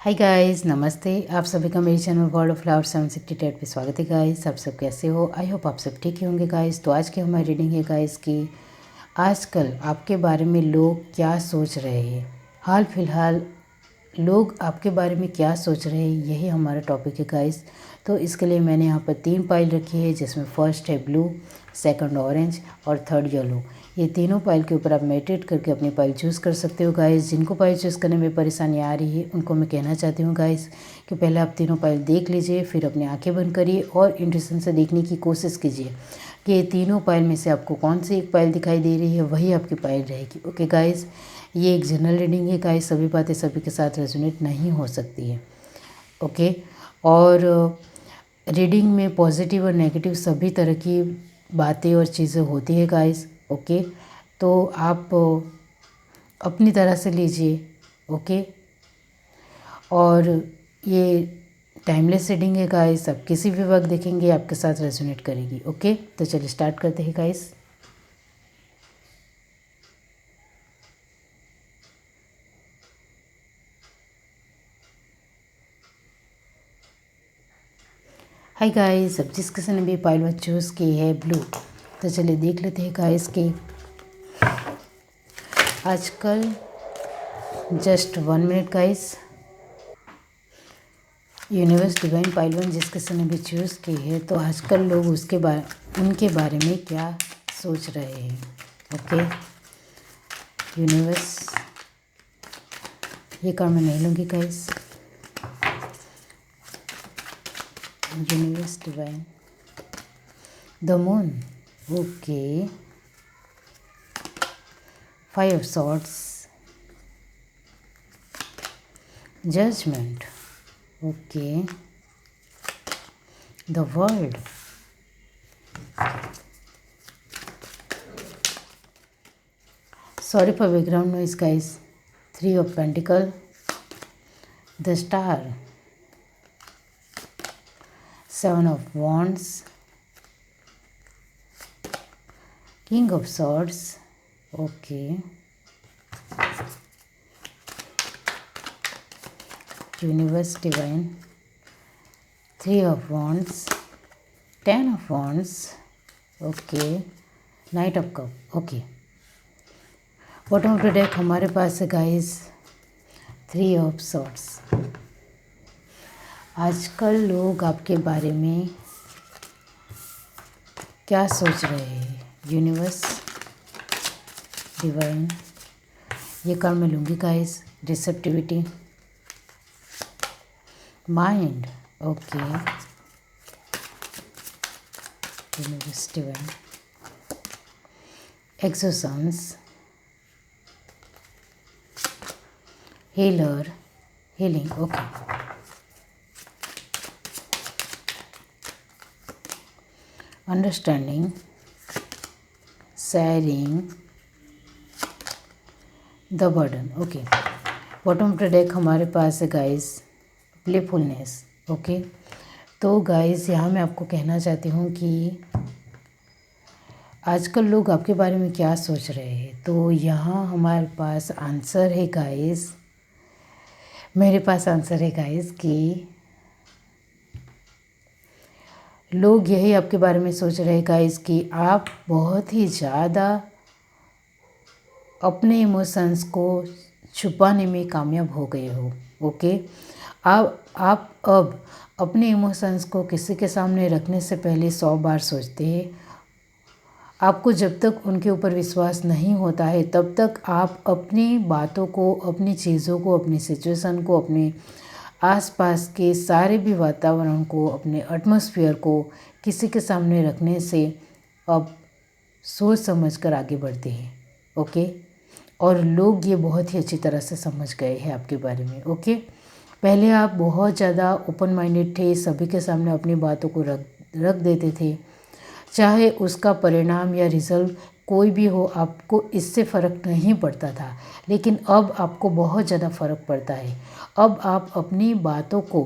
Hi guys, नमस्ते। आप सभी का मेरे चैनल वर्ल्ड ऑफ फ्लावर 768 पे स्वागत है गाइस। आप सब कैसे हो? आई होप आप सब ठीक ही होंगे गाइस। तो आज की हमारी रीडिंग है गाइस कि आजकल आपके बारे में लोग क्या सोच रहे हैं। हाल फिलहाल लोग आपके बारे में क्या सोच रहे हैं, यही हमारा टॉपिक है गाइस। तो इसके लिए मैंने यहाँ पर 3 पाइल रखी है, जिसमें फर्स्ट है ब्लू, सेकंड ऑरेंज और थर्ड येलो। ये तीनों पाइल के ऊपर आप मेडिटेट करके अपनी पाइल चूज़ कर सकते हो गाइस। जिनको पाइल चूज़ करने में परेशानी आ रही है उनको मैं कहना चाहती हूँ गाइस कि पहले आप तीनों पाइल देख लीजिए, फिर अपनी आंखें बंद करिए और इंट्यूशन से देखने की कोशिश कीजिए कि ये तीनों पाइल में से आपको कौन सी एक पाइल दिखाई दे रही है, वही आपकी पाइल रहेगी। ओके गाइस, ये एक जनरल रीडिंग है गाइस। सभी बातें सभी के साथ रेजोनेट नहीं हो सकती है। ओके, और रीडिंग में पॉजिटिव और नेगेटिव सभी तरह की बातें और चीज़ें होती है गाइस। ओके, तो आप अपनी तरह से लीजिए। ओके, और ये टाइमलेस रीडिंग है गाइस। आप किसी भी वक्त देखेंगे आपके साथ रेजोनेट करेगी। ओके, तो चलिए स्टार्ट करते हैं गाइस। हाय गाइस, अब जिस किसी ने भी पाइल वन चूज़ की है ब्लू, तो चलिए देख लेते हैं गाइस कि आजकल just 1 minute guys. Universe divine pile one जिस किसी ने भी चूज़ की है, तो आजकल लोग उनके बारे में क्या सोच रहे हैं। ओके, यूनिवर्स, ये कार्ड मैं नहीं लूँगी guys. Universe divine, the moon, okay, 5 of swords, judgment, okay, the world, sorry for background noise guys, 3 of pentacle, the star, 7 of wands, king of swords, okay, universe divine, 3 of wands, 10 of wands, okay, knight of cup. Okay, bottom of the deck हमारे पास है guys 3 of swords. आजकल लोग आपके बारे में क्या सोच रहे हैं। यूनिवर्स डिवाइन, ये कार्ड मैं लूँगी guys. Receptivity, mind, okay, universe divine, एक्सोसम्स, healer, healing, okay, understanding, sharing, the burden. Okay, bottom of the deck हमारे पास है गाइस प्लेफुलनेस। ओके, तो गाइस यहाँ मैं आपको कहना चाहती हूँ कि आजकल लोग आपके बारे में क्या सोच रहे हैं। तो यहाँ हमारे पास आंसर है गाइस, मेरे पास आंसर है गाइस कि लोग यही आपके बारे में सोच रहे हैं गाइस कि आप बहुत ही ज़्यादा अपने इमोशंस को छुपाने में कामयाब हो गए हो। ओके, आप अब अपने इमोशंस को किसी के सामने रखने से पहले 100 बार सोचते हैं। आपको जब तक उनके ऊपर विश्वास नहीं होता है तब तक आप अपनी बातों को, अपनी चीज़ों को, अपनी सिचुएशन को, अपने आसपास के सारे भी वातावरण को, अपने एटमॉस्फेयर को किसी के सामने रखने से अब सोच समझ कर आगे बढ़ते हैं। ओके, और लोग ये बहुत ही अच्छी तरह से समझ गए हैं आपके बारे में। ओके, पहले आप बहुत ज़्यादा ओपन माइंडेड थे, सभी के सामने अपनी बातों को रख देते थे, चाहे उसका परिणाम या रिजल्ट कोई भी हो, आपको इससे फ़र्क नहीं पड़ता था। लेकिन अब आपको बहुत ज़्यादा फ़र्क पड़ता है। अब आप अपनी बातों को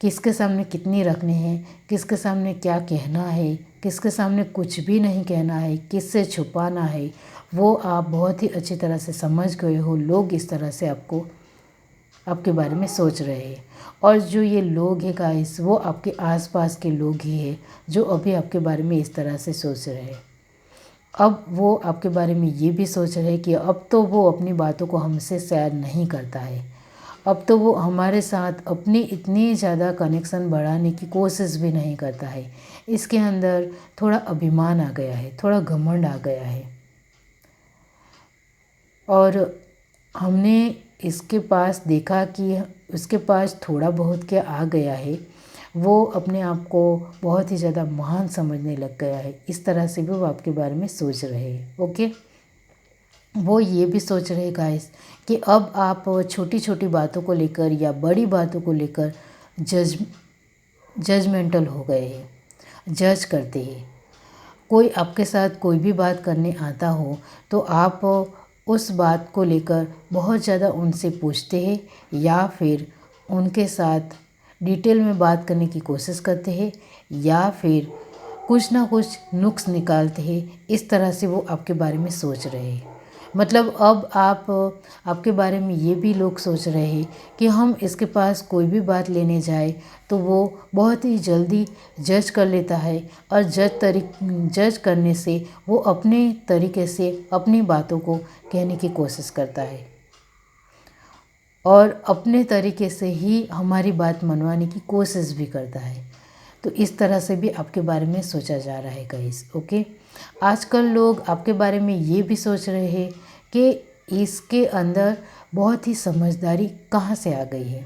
किसके सामने कितनी रखनी है, किसके सामने क्या कहना है, किसके सामने कुछ भी नहीं कहना है, किससे छुपाना है, वो आप बहुत ही अच्छी तरह से समझ गए हो। लोग इस तरह से आपको आपके बारे में सोच रहे हैं। और जो ये लोग हैं गाइस, वो आपके आसपास के लोग ही हैं जो अभी आपके बारे में इस तरह से सोच रहे हैं। अब वो आपके बारे में ये भी सोच रहे हैं कि अब तो वो अपनी बातों को हमसे शेयर नहीं करता है, अब तो वो हमारे साथ अपनी इतनी ज़्यादा कनेक्शन बढ़ाने की कोशिश भी नहीं करता है। इसके अंदर थोड़ा अभिमान आ गया है, थोड़ा घमंड आ गया है। और हमने इसके पास देखा कि उसके पास थोड़ा बहुत क्या आ गया है, वो अपने आप को बहुत ही ज़्यादा महान समझने लग गया है। इस तरह से भी वो आपके बारे में सोच रहे हैं। ओके, वो ये भी सोच रहे गाइस कि अब आप छोटी छोटी बातों को लेकर या बड़ी बातों को लेकर जजमेंटल हो गए हैं, जज करते हैं। कोई आपके साथ कोई भी बात करने आता हो तो आप उस बात को लेकर बहुत ज़्यादा उनसे पूछते हैं या फिर उनके साथ डिटेल में बात करने की कोशिश करते हैं या फिर कुछ ना कुछ नुक्स निकालते हैं। इस तरह से वो आपके बारे में सोच रहे हैं। मतलब अब आपके बारे में ये भी लोग सोच रहे हैं कि हम इसके पास कोई भी बात लेने जाए तो वो बहुत ही जल्दी जज कर लेता है और जज करने से वो अपने तरीके से अपनी बातों को कहने की कोशिश करता है और अपने तरीके से ही हमारी बात मनवाने की कोशिश भी करता है। तो इस तरह से भी आपके बारे में सोचा जा रहा है गाइस। ओके, आजकल लोग आपके बारे में ये भी सोच रहे हैं कि इसके अंदर बहुत ही समझदारी कहाँ से आ गई है,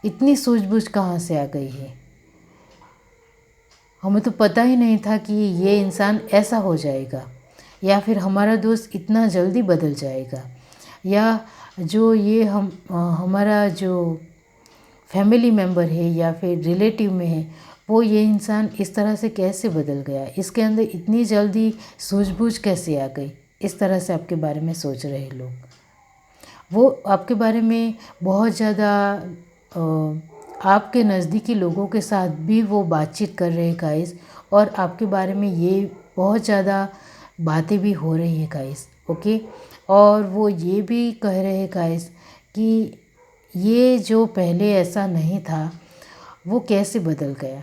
इतनी सूझबूझ कहाँ से आ गई है। हमें तो पता ही नहीं था कि ये इंसान ऐसा हो जाएगा, या फिर हमारा दोस्त इतना जल्दी बदल जाएगा, या जो ये हमारा जो फैमिली मेम्बर है या फिर रिलेटिव में है, वो ये इंसान इस तरह से कैसे बदल गया, इसके अंदर इतनी जल्दी सूझबूझ कैसे आ गई। इस तरह से आपके बारे में सोच रहे लोग। वो आपके बारे में बहुत ज़्यादा आपके नज़दीकी लोगों के साथ भी वो बातचीत कर रहे हैं गाइस, और आपके बारे में ये बहुत ज़्यादा बातें भी हो रही है गाइस। ओके, और वो ये भी कह रहे हैं गाइस कि ये जो पहले ऐसा नहीं था वो कैसे बदल गया,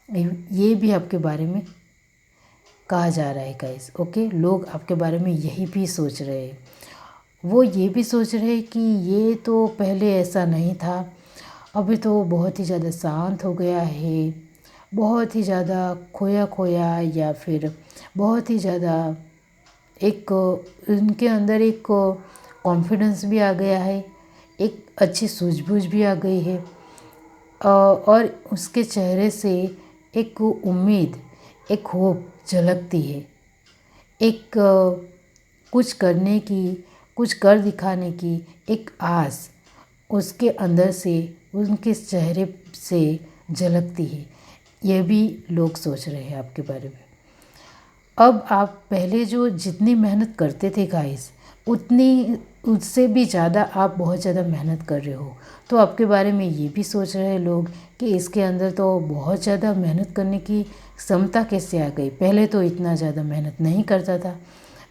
ये भी आपके बारे में कहा जा रहा है गाइस। ओके, लोग आपके बारे में यही भी सोच रहे हैं। वो ये भी सोच रहे हैं कि ये तो पहले ऐसा नहीं था, अभी तो बहुत ही ज़्यादा शांत हो गया है, बहुत ही ज़्यादा खोया खोया, या फिर बहुत ही ज़्यादा एक उनके अंदर एक कॉन्फिडेंस भी आ गया है, एक अच्छी सूझबूझ भी आ गई है, और उसके चेहरे से एक उम्मीद, एक होप झलकती है, एक कुछ करने की, कुछ कर दिखाने की एक आस उसके अंदर से, उनके चेहरे से झलकती है। यह भी लोग सोच रहे हैं आपके बारे में। अब आप पहले जो जितनी मेहनत करते थे गाइस, उससे भी ज़्यादा आप बहुत ज़्यादा मेहनत कर रहे हो। तो आपके बारे में ये भी सोच रहे हैं लोग कि इसके अंदर तो बहुत ज़्यादा मेहनत करने की क्षमता कैसे आ गई, पहले तो इतना ज़्यादा मेहनत नहीं करता था,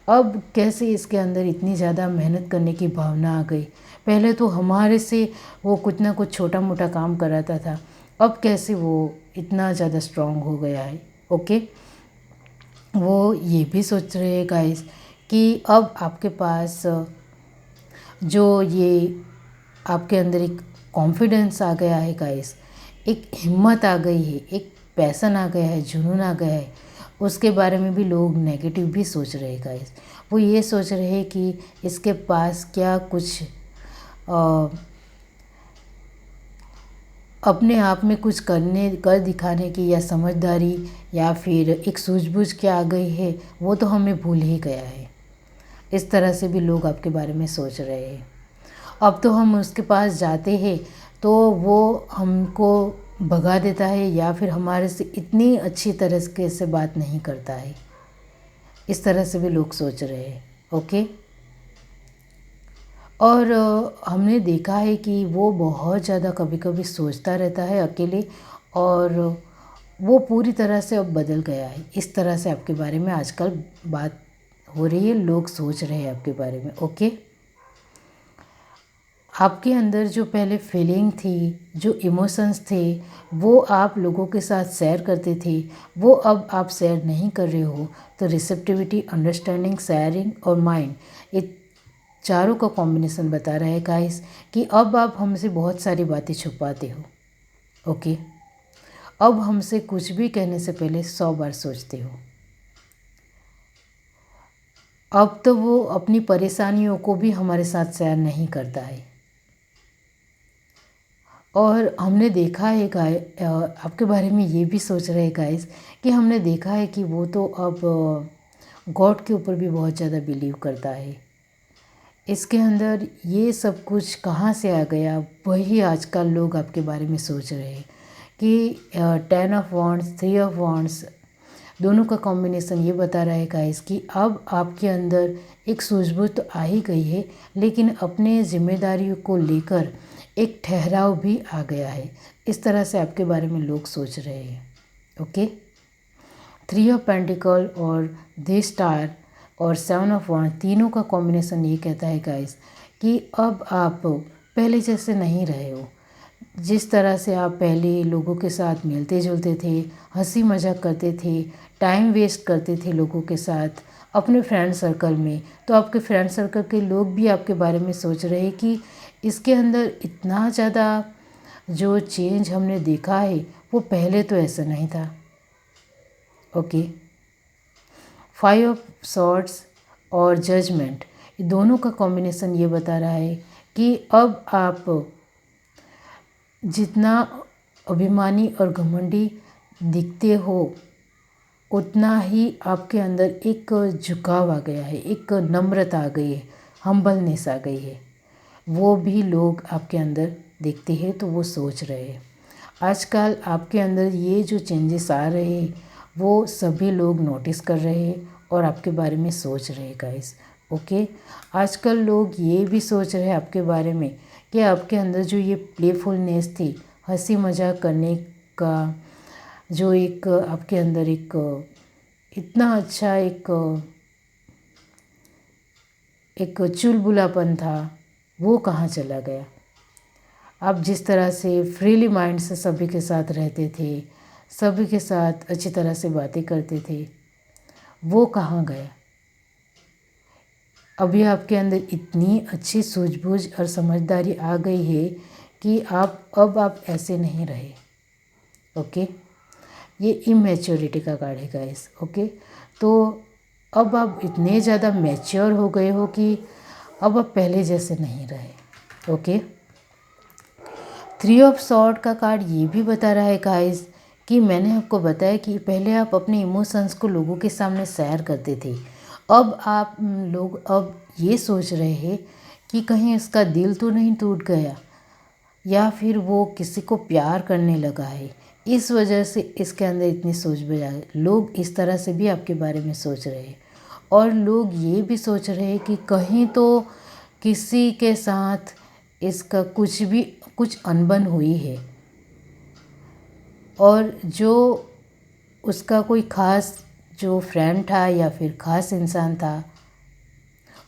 अब कैसे इसके अंदर इतनी ज़्यादा मेहनत करने की भावना आ गई। पहले तो हमारे से वो कुछ ना कुछ छोटा मोटा काम कराता था, अब कैसे वो इतना ज़्यादा स्ट्रांग हो गया है। ओके, वो ये भी सोच रहे हैं गाइस कि अब आपके पास जो ये आपके अंदर एक कॉन्फिडेंस आ गया है गाइस, एक हिम्मत आ गई है, एक पैशन आ गया है, जुनून आ गया है, उसके बारे में भी लोग नेगेटिव भी सोच रहे हैं गाइस। वो ये सोच रहे हैं कि इसके पास क्या कुछ अपने आप में कुछ कर दिखाने की या समझदारी या फिर एक सूझबूझ क्या आ गई है, वो तो हमें भूल ही गया है। इस तरह से भी लोग आपके बारे में सोच रहे हैं। अब तो हम उसके पास जाते हैं तो वो हमको भगा देता है या फिर हमारे से इतनी अच्छी तरह से बात नहीं करता है। इस तरह से भी लोग सोच रहे हैं। ओके, और हमने देखा है कि वो बहुत ज़्यादा कभी कभी सोचता रहता है अकेले, और वो पूरी तरह से अब बदल गया है। इस तरह से आपके बारे में आजकल बात हो रही है, लोग सोच रहे हैं आपके बारे में। ओके, आपके अंदर जो पहले फीलिंग थी, जो इमोशंस थे, वो आप लोगों के साथ शेयर करते थे, वो अब आप शेयर नहीं कर रहे हो। तो रिसेप्टिविटी, अंडरस्टैंडिंग, शेयरिंग और माइंड, ये चारों का कॉम्बिनेशन बता रहा है गाइस कि अब आप हमसे बहुत सारी बातें छुपाते हो। ओके, अब हमसे कुछ भी कहने से पहले 100 बार सोचते हो। अब तो वो अपनी परेशानियों को भी हमारे साथ शेयर नहीं करता है। और हमने देखा है आपके बारे में ये भी सोच रहे हैं गाइस कि हमने देखा है कि वो तो अब गॉड के ऊपर भी बहुत ज़्यादा बिलीव करता है। इसके अंदर ये सब कुछ कहाँ से आ गया, वही आजकल लोग आपके बारे में सोच रहे हैं कि 10 ऑफ वॉन्ड्स, 3 ऑफ वॉन्ड्स, दोनों का कॉम्बिनेशन ये बता रहा है गाइस कि अब आपके अंदर एक सूझबूझ तो आ ही गई है, लेकिन अपने जिम्मेदारियों को लेकर एक ठहराव भी आ गया है। इस तरह से आपके बारे में लोग सोच रहे हैं। ओके, 3 ऑफ पेंटिकल और द स्टार और 7 ऑफ वॉन्ड, तीनों का कॉम्बिनेशन ये कहता है गाइस कि अब आप पहले जैसे नहीं रहे हो। जिस तरह से आप पहले लोगों के साथ मिलते जुलते थे, हंसी मजाक करते थे, टाइम वेस्ट करते थे लोगों के साथ अपने फ्रेंड सर्कल में, तो आपके फ्रेंड सर्कल के लोग भी आपके बारे में सोच रहे हैं कि इसके अंदर इतना ज़्यादा जो चेंज हमने देखा है वो पहले तो ऐसा नहीं था। ओके, 5 ऑफ सॉर्ड्स और जजमेंट, ये दोनों का कॉम्बिनेशन ये बता रहा है कि अब आप जितना अभिमानी और घमंडी दिखते हो, उतना ही आपके अंदर एक झुकाव आ गया है, एक नम्रता आ गई है, हम्बलनेस आ गई है। वो भी लोग आपके अंदर देखते हैं तो वो सोच रहे हैं। आजकल आपके अंदर ये जो चेंजेस आ रहे हैं वो सभी लोग नोटिस कर रहे हैं और आपके बारे में सोच रहे हैं गाइस। ओके, आजकल लोग ये भी सोच रहे हैं आपके बारे में कि आपके अंदर जो ये प्लेफुलनेस थी, हंसी मजाक करने का जो एक आपके अंदर एक इतना अच्छा एक चुलबुलापन था, वो कहाँ चला गया। आप जिस तरह से फ्रीली माइंड से सभी के साथ रहते थे, सभी के साथ अच्छी तरह से बातें करते थे, वो कहाँ गया। अभी आपके अंदर इतनी अच्छी सूझबूझ और समझदारी आ गई है कि अब आप ऐसे नहीं रहे। ओके, ये इमेच्योरिटी का कार्ड है गाइस। ओके, तो अब आप इतने ज़्यादा मैच्योर हो गए हो कि अब आप पहले जैसे नहीं रहे। ओके, 3 ऑफ सॉर्ड का कार्ड ये भी बता रहा है गाइस कि मैंने आपको बताया कि पहले आप अपने इमोशंस को लोगों के सामने शेयर करते थे, अब आप लोग अब ये सोच रहे हैं कि कहीं इसका दिल तो नहीं टूट गया या फिर वो किसी को प्यार करने लगा है, इस वजह से इसके अंदर इतनी सोच बजा है। लोग इस तरह से भी आपके बारे में सोच रहे हैं और लोग ये भी सोच रहे हैं कि कहीं तो किसी के साथ इसका कुछ अनबन हुई है और जो उसका कोई ख़ास जो फ्रेंड था या फिर ख़ास इंसान था,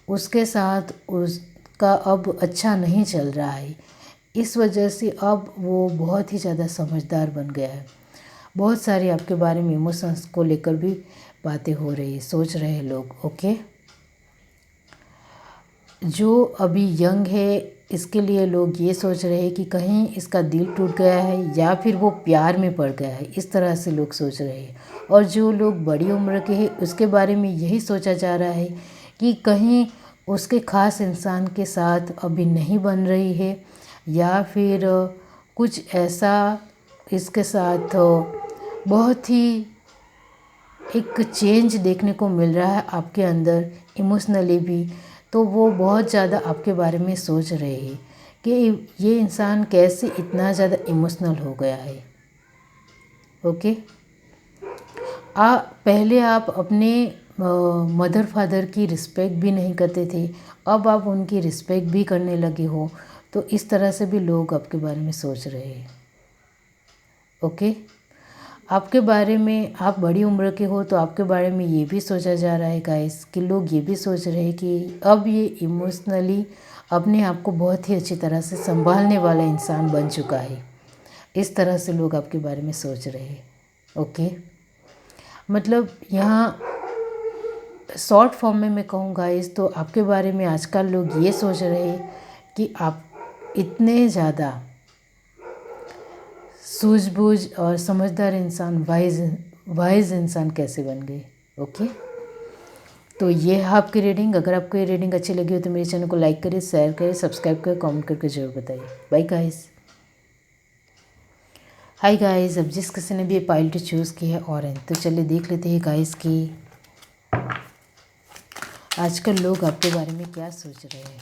उसके साथ उसका अब अच्छा नहीं चल रहा है। इस वजह से अब वो बहुत ही ज़्यादा समझदार बन गया है। बहुत सारी आपके बारे में इमोशंस को लेकर भी बातें हो रही है, सोच रहे हैं लोग। ओके, जो अभी यंग है इसके लिए लोग ये सोच रहे हैं कि कहीं इसका दिल टूट गया है या फिर वो प्यार में पड़ गया है, इस तरह से लोग सोच रहे हैं। और जो लोग बड़ी उम्र के हैं उसके बारे में यही सोचा जा रहा है कि कहीं उसके ख़ास इंसान के साथ अभी नहीं बन रही है या फिर कुछ ऐसा इसके साथ बहुत ही एक चेंज देखने को मिल रहा है आपके अंदर इमोशनली भी। तो वो बहुत ज़्यादा आपके बारे में सोच रहे हैं कि ये इंसान कैसे इतना ज़्यादा इमोशनल हो गया है। ओके, पहले आप अपने मदर फादर की रिस्पेक्ट भी नहीं करते थे, अब आप उनकी रिस्पेक्ट भी करने लगे हो, तो इस तरह से भी लोग आपके बारे में सोच रहे हैं। ओके, आपके बारे में, आप बड़ी उम्र के हो तो आपके बारे में ये भी सोचा जा रहा है गाइस कि लोग ये भी सोच रहे हैं कि अब ये इमोशनली अपने आप को बहुत ही अच्छी तरह से संभालने वाला इंसान बन चुका है। इस तरह से लोग आपके बारे में सोच रहे हैं। ओके, मतलब यहाँ शॉर्ट फॉर्म में मैं कहूँ गाइस, तो आपके बारे में आजकल लोग ये सोच रहे हैं कि आप इतने ज़्यादा सूझबूझ और समझदार इंसान, वाइज इंसान कैसे बन गए। ओके, तो ये है आपकी रीडिंग। अगर आपको ये रीडिंग अच्छी लगी हो तो मेरे चैनल को लाइक करिए, शेयर करिए, सब्सक्राइब करिए, कमेंट करके जरूर बताइए। Bye guys. हाय गाइस, अब जिस किसी ने भी ये पाइल टू चूज़ की है ऑरेंज, तो चलिए देख लेते हैं गाइस कि आजकल लोग आपके बारे में क्या सोच रहे हैं।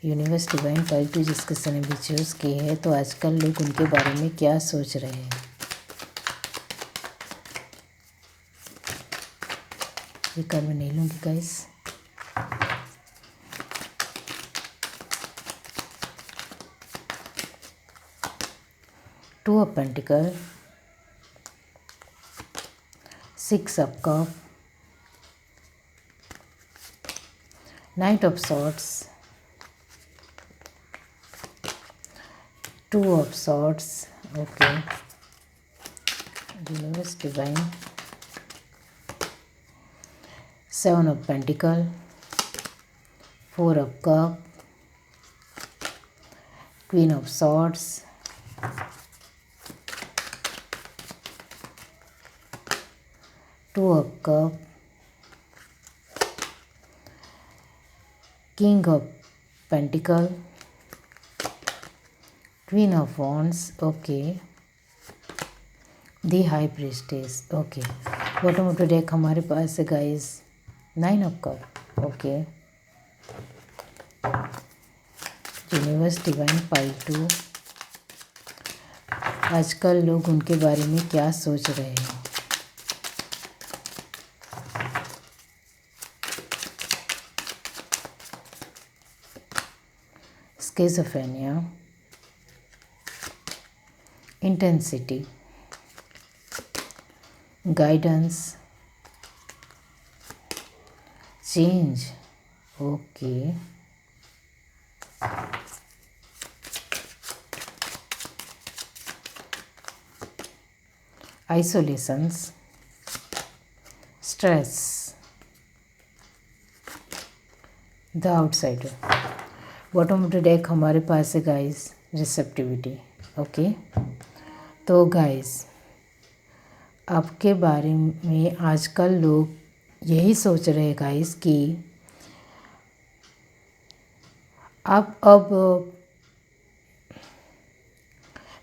यूनिवर्स डिवाइन पाइल टू जिस किसी ने भी चूज़ की है, तो आजकल लोग उनके बारे में क्या सोच रहे हैं। ये कार्ड मैं नहीं लूँगी guys. Two of pentacle, six of cup, knight of swords, two of swords. Okay, universe divine, seven of pentacle, four of cup, queen of swords, two of cup, king of pentacle, queen of wands. Okay, the high priestess. Okay, bottom of the deck हमारे पास है guys nine of cup. Okay, universe divine pile two, आजकल लोग उनके बारे में क्या सोच रहे हैं। Schizophrenia, intensity, guidance, change. Okay, isolations, stress, the outsider. Bottom of the deck हमारे पास है गाइस रिसेप्टिविटी। ओके, तो गाइस आपके बारे में आजकल लोग यही सोच रहे हैं गाइस कि आप अब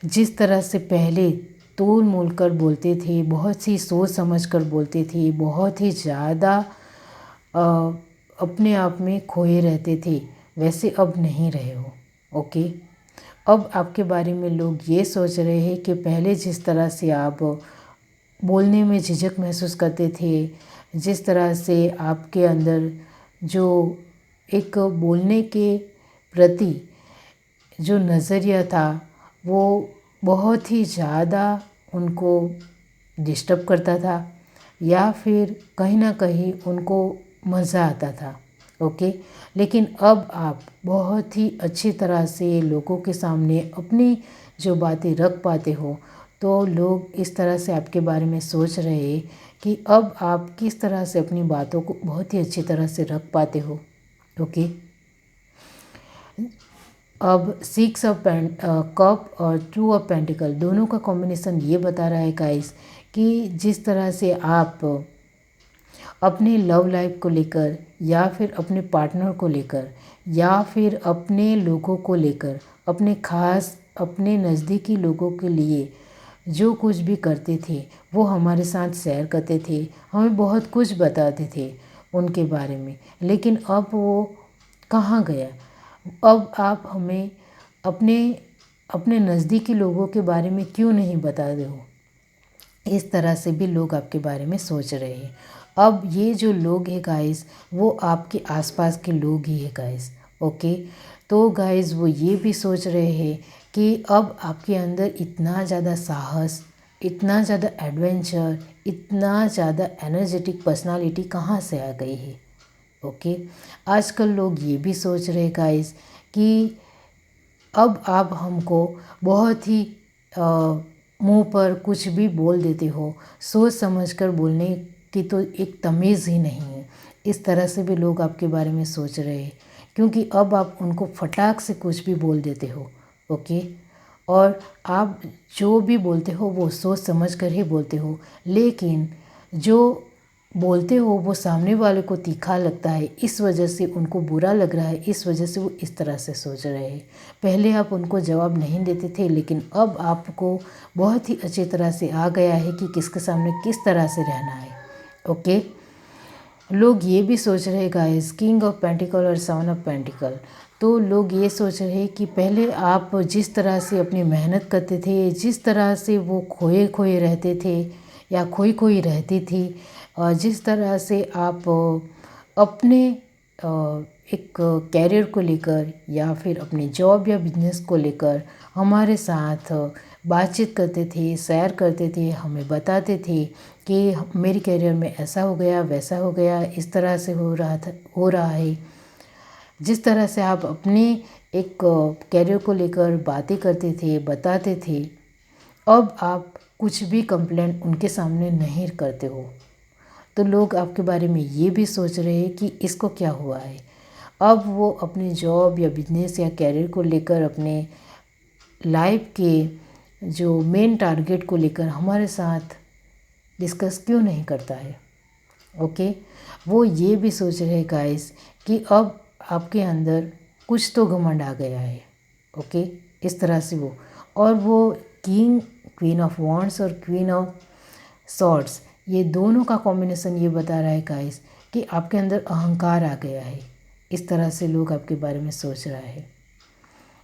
जिस तरह से पहले तोल मोल कर बोलते थे, बहुत सी सोच समझ कर बोलते थे, बहुत ही ज़्यादा अपने आप में खोए रहते थे, वैसे अब नहीं रहे हो। ओके, अब आपके बारे में लोग ये सोच रहे हैं कि पहले जिस तरह से आप बोलने में झिझक महसूस करते थे, जिस तरह से आपके अंदर जो एक बोलने के प्रति जो नज़रिया था वो बहुत ही ज़्यादा उनको डिस्टर्ब करता था, या फिर कहीं ना कहीं उनको मज़ा आता था। ओके, लेकिन अब आप बहुत ही अच्छी तरह से लोगों के सामने अपनी जो बातें रख पाते हो, तो लोग इस तरह से आपके बारे में सोच रहे हैं कि अब आप किस तरह से अपनी बातों को बहुत ही अच्छी तरह से रख पाते हो। ओके, अब सिक्स ऑफ कप और टू ऑफ पेंटिकल दोनों का कॉम्बिनेशन ये बता रहा है गाइस कि जिस तरह से आप अपने लव लाइफ को लेकर, या फिर अपने पार्टनर को लेकर, या फिर अपने लोगों को लेकर, अपने खास अपने नज़दीकी लोगों के लिए जो कुछ भी करते थे वो हमारे साथ शेयर करते थे, हमें बहुत कुछ बताते थे उनके बारे में। लेकिन अब वो कहाँ गया? अब आप हमें अपने अपने नज़दीकी लोगों के बारे में क्यों नहीं बता रहे हो? इस तरह से भी लोग आपके बारे में सोच रहे हैं। अब ये जो लोग हैं गाइस, वो आपके आसपास के लोग ही हैं गाइस। ओके, तो गाइस वो ये भी सोच रहे हैं कि अब आपके अंदर इतना ज़्यादा साहस, इतना ज़्यादा एडवेंचर, इतना ज़्यादा एनर्जेटिक पर्सनालिटी कहाँ से आ गई है। ओके। आजकल लोग ये भी सोच रहे गाइस कि अब आप हमको बहुत ही मुंह पर कुछ भी बोल देते हो, सोच समझकर बोलने की तो एक तमीज़ ही नहीं है। इस तरह से भी लोग आपके बारे में सोच रहे हैं, क्योंकि अब आप उनको फटाक से कुछ भी बोल देते हो। ओके। और आप जो भी बोलते हो वो सोच समझ कर ही बोलते हो, लेकिन जो बोलते हो वो सामने वाले को तीखा लगता है, इस वजह से उनको बुरा लग रहा है, इस वजह से वो इस तरह से सोच रहे हैं। पहले आप उनको जवाब नहीं देते थे, लेकिन अब आपको बहुत ही अच्छी तरह से आ गया है कि किसके सामने किस तरह से रहना है। ओके। लोग ये भी सोच रहे गाइस, किंग ऑफ पेंटिकल और सेवन ऑफ पेंटिकल, तो लोग ये सोच रहे हैं कि पहले आप जिस तरह से अपनी मेहनत करते थे, जिस तरह से वो खोए खोए रहते थे या खोई खोई रहती थी, और जिस तरह से आप अपने एक कैरियर को लेकर या फिर अपने जॉब या बिजनेस को लेकर हमारे साथ बातचीत करते थे, शेयर करते थे, हमें बताते थे कि मेरी कैरियर में ऐसा हो गया, वैसा हो गया, इस तरह से हो रहा है। जिस तरह से आप अपने एक कैरियर को लेकर बातें करते थे, बताते थे, अब आप कुछ भी कंप्लेंट उनके सामने नहीं करते हो। तो लोग आपके बारे में ये भी सोच रहे हैं कि इसको क्या हुआ है। अब वो अपने जॉब या बिजनेस या कैरियर को लेकर, अपने लाइफ के जो मेन टारगेट को लेकर हमारे साथ डिस्कस क्यों नहीं करता है। ओके। वो ये भी सोच रहे गाइस कि अब आपके अंदर कुछ तो घमंड आ गया है। ओके। इस तरह से और वो क्वीन ऑफ वॉन्ड्स और क्वीन ऑफ सॉर्ड्स, ये दोनों का कॉम्बिनेशन ये बता रहा है गाइस कि आपके अंदर अहंकार आ गया है। इस तरह से लोग आपके बारे में सोच रहा है।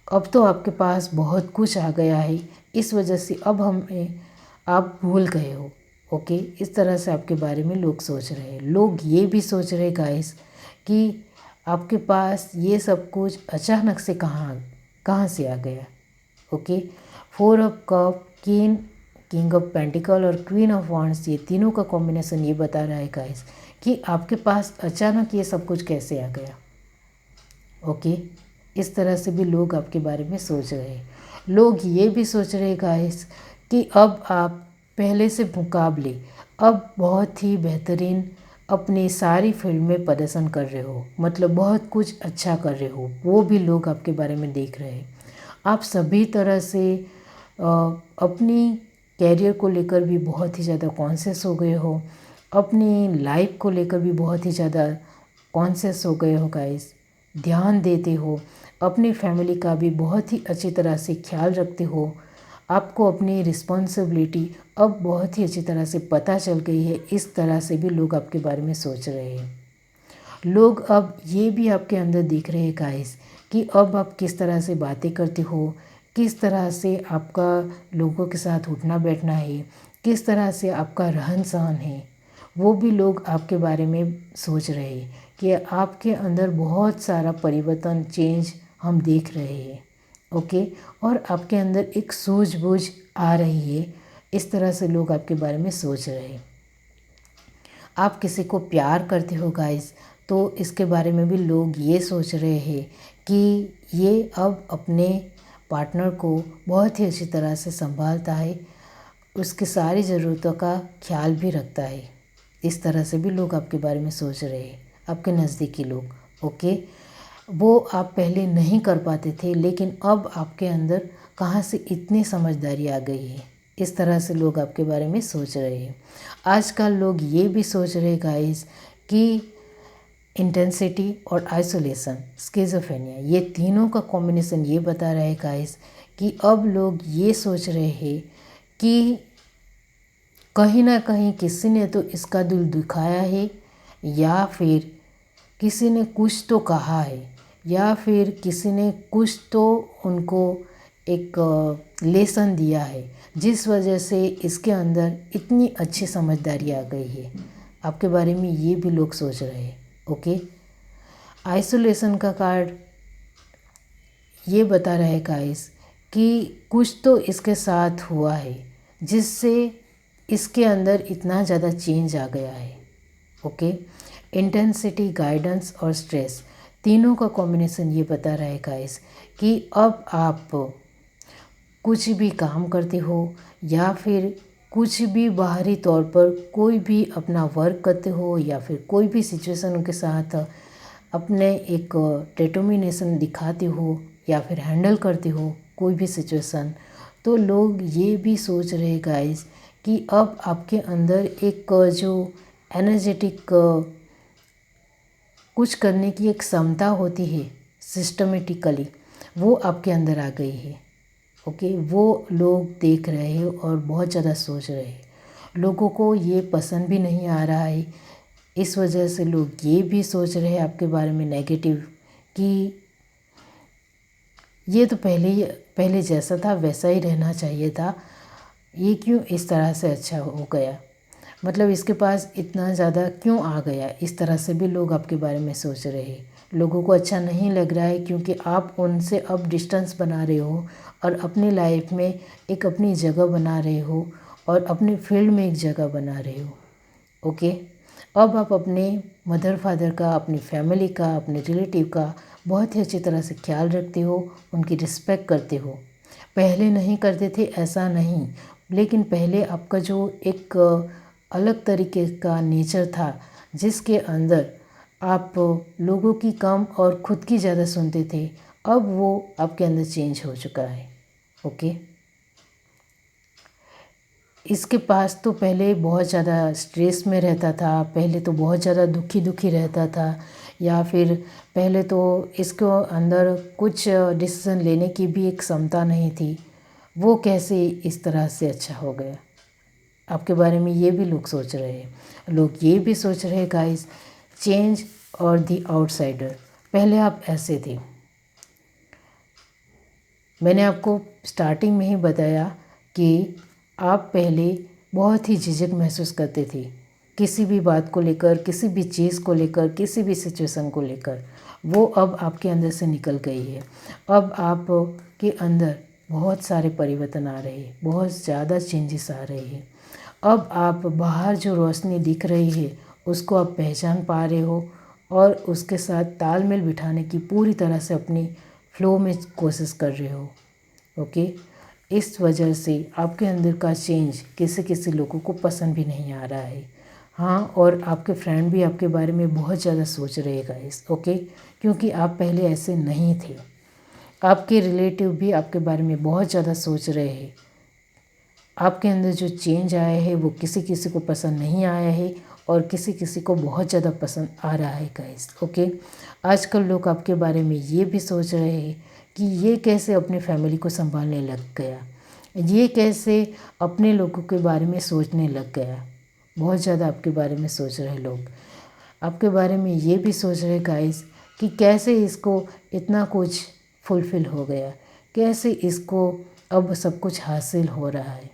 अब तो आपके पास बहुत कुछ आ गया है, इस वजह से अब हमें आप भूल गए हो। ओके। इस तरह से आपके बारे में लोग सोच रहे हैं। लोग ये भी सोच रहे गाइस कि आपके पास ये सब कुछ अचानक से कहाँ से आ गया। Okay. Four of cup, king of pentacle और क्वीन ऑफ वॉन्ड्स, ये तीनों का कॉम्बिनेशन ये बता रहा है गाइस कि आपके पास अचानक ये सब कुछ कैसे आ गया। ओके। इस तरह से भी लोग आपके बारे में सोच रहे हैं। लोग ये भी सोच रहे गाइस कि अब आप पहले से मुकाबले अब बहुत ही बेहतरीन अपनी सारी फील्ड में प्रदर्शन कर रहे हो, मतलब बहुत कुछ अच्छा कर रहे हो, वो भी लोग आपके बारे में देख रहे हैं। आप सभी तरह से अपनी कैरियर को लेकर भी बहुत ही ज़्यादा कॉन्शियस हो गए हो, अपनी लाइफ को लेकर भी बहुत ही ज़्यादा कॉन्शियस हो गए हो गाइस, ध्यान देते हो, अपनी फैमिली का भी बहुत ही अच्छी तरह से ख्याल रखते हो। आपको अपनी रिस्पॉन्सिबिलिटी अब बहुत ही अच्छी तरह से पता चल गई है। इस तरह से भी लोग आपके बारे में सोच रहे हैं। लोग अब ये भी आपके अंदर देख रहे हैं गाइस कि अब आप किस तरह से बातें करते हो, किस तरह से आपका लोगों के साथ उठना बैठना है, किस तरह से आपका रहन सहन है, वो भी लोग आपके बारे में सोच रहे हैं कि आपके अंदर बहुत सारा परिवर्तन, चेंज हम देख रहे हैं। ओके। और आपके अंदर एक सूझबूझ आ रही है। इस तरह से लोग आपके बारे में सोच रहे हैं। आप किसी को प्यार करते हो गाइस, तो इसके बारे में भी लोग ये सोच रहे हैं कि ये अब अपने पार्टनर को बहुत ही अच्छी तरह से संभालता है, उसकी सारी ज़रूरतों का ख्याल भी रखता है। इस तरह से भी लोग आपके बारे में सोच रहे हैं, आपके नज़दीकी लोग। ओके। वो आप पहले नहीं कर पाते थे, लेकिन अब आपके अंदर कहाँ से इतनी समझदारी आ गई है। इस तरह से लोग आपके बारे में सोच रहे हैं। आजकल लोग ये भी सोच रहे गाइस कि इंटेंसिटी और आइसोलेशन, स्किज़ोफ्रेनिया, ये तीनों का कॉम्बिनेशन ये बता रहा है गाइस कि अब लोग ये सोच रहे हैं कि कहीं ना कहीं किसी ने तो इसका दिल दुखाया है, या फिर किसी ने कुछ तो कहा है, या फिर किसी ने कुछ तो उनको एक लेसन दिया है, जिस वजह से इसके अंदर इतनी अच्छी समझदारी आ गई है। आपके बारे में ये भी लोग सोच रहे हैं। ओके। आइसोलेशन का कार्ड ये बता रहा है गाइस कि कुछ तो इसके साथ हुआ है, जिससे इसके अंदर इतना ज़्यादा चेंज आ गया है। ओके। इंटेंसिटी, गाइडेंस और स्ट्रेस, तीनों का कॉम्बिनेशन ये बता रहा है गाइस कि अब आप कुछ भी काम करते हो या फिर कुछ भी बाहरी तौर पर कोई भी अपना वर्क करते हो या फिर कोई भी सिचुएशन के साथ अपने एक डिटर्मिनेशन दिखाते हो या फिर हैंडल करते हो कोई भी सिचुएशन, तो लोग ये भी सोच रहे गाइस कि अब आपके अंदर एक जो एनर्जेटिक कुछ करने की एक क्षमता होती है सिस्टमेटिकली, वो आपके अंदर आ गई है। ओके, वो लोग देख रहे हैं और बहुत ज़्यादा सोच रहे हैं। लोगों को ये पसंद भी नहीं आ रहा है, इस वजह से लोग ये भी सोच रहे हैं आपके बारे में नेगेटिव कि ये तो पहले जैसा था वैसा ही रहना चाहिए था, ये क्यों इस तरह से अच्छा हो गया, मतलब इसके पास इतना ज़्यादा क्यों आ गया, इस तरह से भी लोग आपके बारे में सोच रहे हैं। लोगों को अच्छा नहीं लग रहा है क्योंकि आप उनसे अब डिस्टेंस बना रहे हो और अपनी लाइफ में एक अपनी जगह बना रहे हो और अपने फील्ड में एक जगह बना रहे हो। ओके, अब आप अपने मदर फादर का, अपनी फैमिली का, अपने रिलेटिव का बहुत ही अच्छी तरह से ख्याल रखते हो, उनकी रिस्पेक्ट करते हो। पहले नहीं करते थे ऐसा नहीं, लेकिन पहले आपका जो एक अलग तरीके का नेचर था जिसके अंदर आप लोगों की कम और ख़ुद की ज़्यादा सुनते थे, अब वो आपके अंदर चेंज हो चुका है। ओके, इसके पास तो पहले बहुत ज़्यादा स्ट्रेस में रहता था, पहले तो बहुत ज़्यादा दुखी रहता था, या फिर पहले तो इसको अंदर कुछ डिसीज़न लेने की भी एक क्षमता नहीं थी। वो कैसे इस तरह से अच्छा हो गया, आपके बारे में ये भी लोग सोच रहे हैं। लोग ये भी सोच रहे हैं गाइस, चेंज और दी आउटसाइडर, पहले आप ऐसे थे। मैंने आपको स्टार्टिंग में ही बताया कि आप पहले बहुत ही झिझक महसूस करते थे किसी भी बात को लेकर, किसी भी चीज़ को लेकर, किसी भी सिचुएशन को लेकर, वो अब आपके अंदर से निकल गई है। अब आप के अंदर बहुत सारे परिवर्तन आ रहे हैं, बहुत ज़्यादा चेंजेस आ रहे हैं। अब आप बाहर जो रोशनी दिख रही है उसको आप पहचान पा रहे हो और उसके साथ तालमेल बिठाने की पूरी तरह से अपनी फ्लो में कोशिश कर रहे हो। ओके, इस वजह से आपके अंदर का चेंज किसी किसी लोगों को पसंद भी नहीं आ रहा है। हाँ, और आपके फ्रेंड भी आपके बारे में बहुत ज़्यादा सोच रहे हैं गाइस। ओके, क्योंकि आप पहले ऐसे नहीं थे। आपके रिलेटिव भी आपके बारे में बहुत ज़्यादा सोच रहे हैं। आपके अंदर जो चेंज आया है वो किसी किसी को पसंद नहीं आया है और किसी किसी को बहुत ज़्यादा पसंद आ रहा है गाइस। ओके, आजकल लोग आपके बारे में ये भी सोच रहे हैं कि ये कैसे अपने फैमिली को संभालने लग गया, ये कैसे अपने लोगों के बारे में सोचने लग गया। बहुत ज़्यादा आपके बारे में सोच रहे लोग, आपके बारे में ये भी सोच रहे गाइस कि कैसे इसको इतना कुछ फुलफ़िल हो गया, कैसे इसको अब सब कुछ हासिल हो रहा है।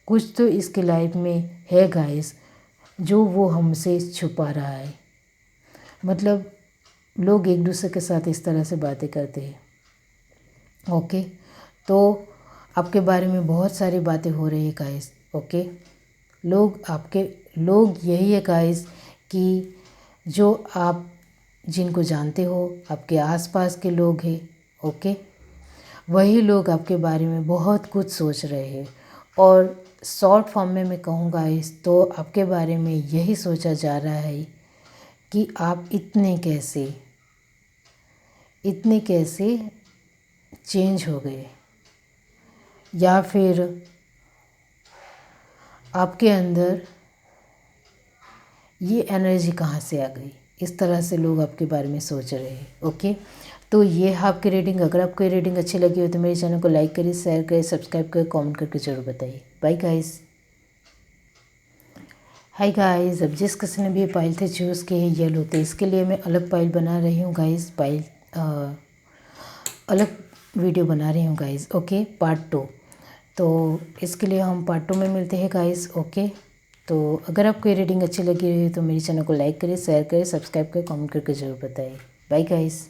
कुछ तो इसके लाइफ में है गाइस जो वो हमसे छुपा रहा है। मतलब लोग एक दूसरे के साथ इस तरह से बातें करते हैं। ओके, तो आपके बारे में बहुत सारी बातें हो रही है गाइस। ओके, लोग यही है गाइस कि जो आप जिनको जानते हो, आपके आसपास के लोग हैं। ओके, वही लोग आपके बारे में बहुत कुछ सोच रहे हैं और शॉर्ट फॉर्म में मैं कहूँगा इस तो आपके बारे में यही सोचा जा रहा है कि आप इतने कैसे चेंज हो गए, या फिर आपके अंदर ये एनर्जी कहाँ से आ गई, इस तरह से लोग आपके बारे में सोच रहे हैं। ओके, तो ये है आपकी रीडिंग। अगर आपको ये रीडिंग अच्छी लगी हो तो मेरे चैनल को लाइक करिए, शेयर करिए, सब्सक्राइब करिए, कमेंट करके ज़रूर बताइए। Bye guys. हाय गाइस, अब जिस किसी ने भी पाइल थे चूज़ किए हैं येलो, तो इसके लिए मैं अलग पाइल बना रही हूँ गाइस। अलग वीडियो बना रही हूँ गाइस। Okay, part 2। तो इसके लिए हम पार्ट 2 में मिलते हैं गाइस। ओके, तो अगर आपको ये रीडिंग अच्छी लगी रही तो मेरे चैनल को लाइक करिए, शेयर करिए, सब्सक्राइब करिए, कमेंट करके ज़रूर बताइए। Bye guys.